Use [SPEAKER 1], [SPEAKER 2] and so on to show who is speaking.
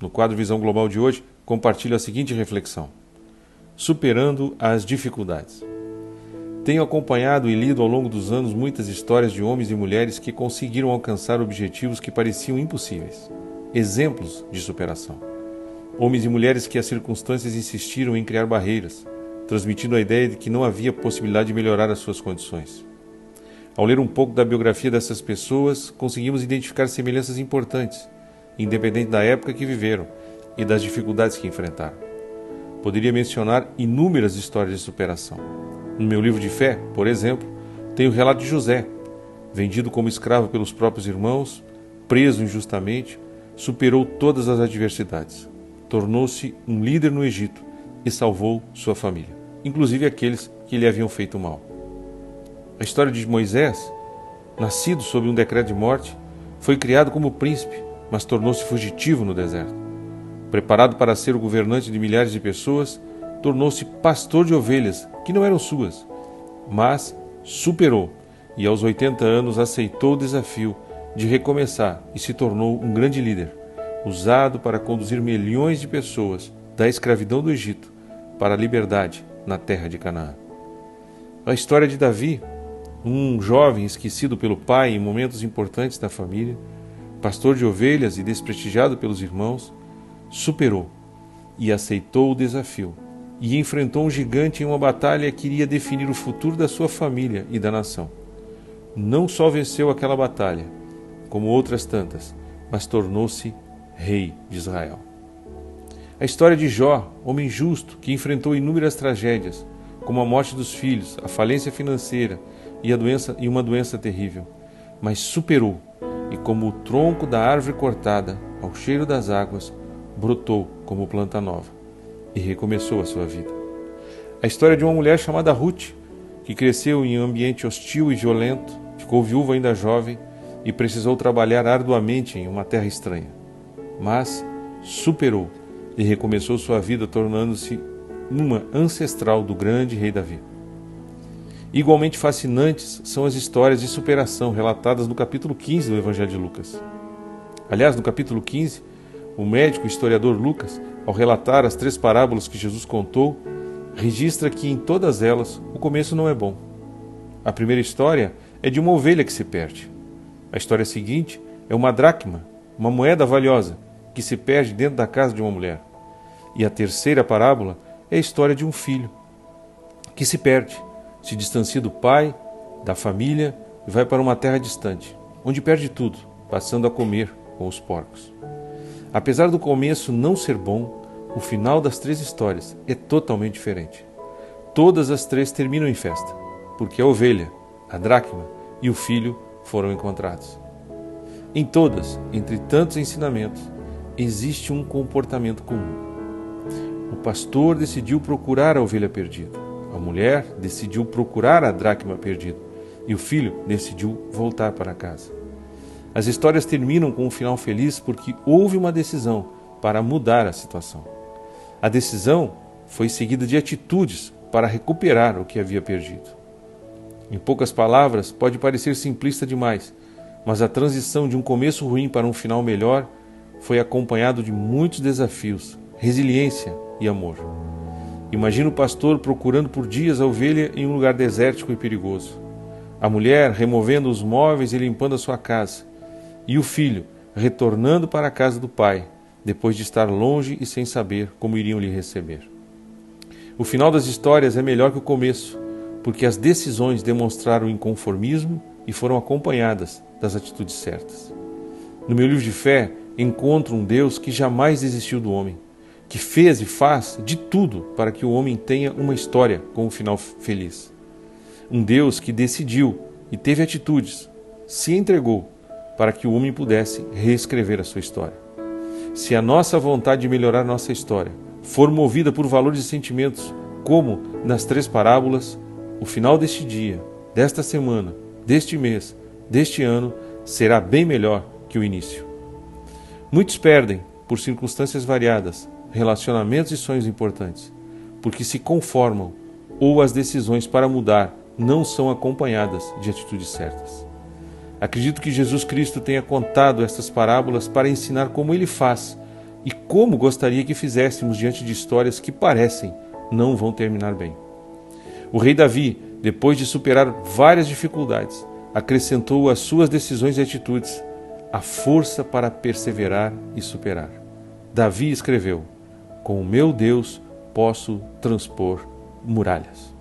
[SPEAKER 1] no quadro Visão Global de hoje, compartilho a seguinte reflexão: superando as dificuldades. Tenho acompanhado e lido ao longo dos anos muitas histórias de homens e mulheres que conseguiram alcançar objetivos que pareciam impossíveis. Exemplos de superação. Homens e mulheres que as circunstâncias insistiram em criar barreiras, transmitindo a ideia de que não havia possibilidade de melhorar as suas condições. Ao ler um pouco da biografia dessas pessoas, conseguimos identificar semelhanças importantes, independente da época que viveram e das dificuldades que enfrentaram. Poderia mencionar inúmeras histórias de superação. No meu livro de fé, por exemplo, tem o relato de José, vendido como escravo pelos próprios irmãos, preso injustamente, superou todas as adversidades. Tornou-se um líder no Egito e salvou sua família, inclusive aqueles que lhe haviam feito mal. A história de Moisés, nascido sob um decreto de morte, foi criado como príncipe, mas tornou-se fugitivo no deserto. Preparado para ser o governante de milhares de pessoas, tornou-se pastor de ovelhas que não eram suas, mas superou e aos 80 anos aceitou o desafio de recomeçar e se tornou um grande líder, usado para conduzir milhões de pessoas da escravidão do Egito para a liberdade na terra de Canaã. A história de Davi, um jovem esquecido pelo pai em momentos importantes da família, pastor de ovelhas e desprestigiado pelos irmãos, superou e aceitou o desafio e enfrentou um gigante em uma batalha que iria definir o futuro da sua família e da nação. Não só venceu aquela batalha, como outras tantas, mas tornou-se rei de Israel. A história de Jó, homem justo, que enfrentou inúmeras tragédias, como a morte dos filhos, a falência financeira e uma doença terrível, mas superou e, como o tronco da árvore cortada, ao cheiro das águas, brotou como planta nova e recomeçou a sua vida. A história de uma mulher chamada Ruth, que cresceu em um ambiente hostil e violento, ficou viúva ainda jovem e precisou trabalhar arduamente em uma terra estranha, mas superou e recomeçou sua vida, tornando-se uma ancestral do grande rei Davi. Igualmente fascinantes são as histórias de superação relatadas no capítulo 15 do Evangelho de Lucas. Aliás, no capítulo 15, o médico historiador Lucas, ao relatar as 3 parábolas que Jesus contou, registra que em todas elas o começo não é bom. A primeira história é de uma ovelha que se perde. A história seguinte é uma dracma, uma moeda valiosa, que se perde dentro da casa de uma mulher. E a terceira parábola é a história de um filho que se perde, se distancia do pai, da família e vai para uma terra distante, onde perde tudo, passando a comer com os porcos. Apesar do começo não ser bom, o final das 3 histórias é totalmente diferente. Todas as 3 terminam em festa, porque a ovelha, a dracma e o filho foram encontrados. Em todas, entre tantos ensinamentos, existe um comportamento comum. O pastor decidiu procurar a ovelha perdida, a mulher decidiu procurar a dracma perdida e o filho decidiu voltar para casa. As histórias terminam com um final feliz porque houve uma decisão para mudar a situação. A decisão foi seguida de atitudes para recuperar o que havia perdido. Em poucas palavras, pode parecer simplista demais, mas a transição de um começo ruim para um final melhor foi acompanhado de muitos desafios, resiliência e amor. Imagina o pastor procurando por dias a ovelha em um lugar desértico e perigoso. A mulher removendo os móveis e limpando a sua casa. E o filho retornando para a casa do pai, depois de estar longe e sem saber como iriam lhe receber. O final das histórias é melhor que o começo, porque as decisões demonstraram inconformismo e foram acompanhadas das atitudes certas. No meu livro de fé, encontro um Deus que jamais desistiu do homem, que fez e faz de tudo para que o homem tenha uma história com um final feliz. Um Deus que decidiu e teve atitudes, se entregou para que o homem pudesse reescrever a sua história. Se a nossa vontade de melhorar nossa história for movida por valores e sentimentos, como nas 3 parábolas, o final deste dia, desta semana, deste mês, deste ano, será bem melhor que o início. Muitos perdem, por circunstâncias variadas, relacionamentos e sonhos importantes, porque se conformam ou as decisões para mudar não são acompanhadas de atitudes certas. Acredito que Jesus Cristo tenha contado estas parábolas para ensinar como Ele faz E como gostaria que fizéssemos diante de histórias que parecem não vão terminar bem. O rei Davi, depois de superar várias dificuldades, acrescentou às suas decisões e atitudes a força para perseverar e superar. Davi escreveu: com o meu Deus posso transpor muralhas.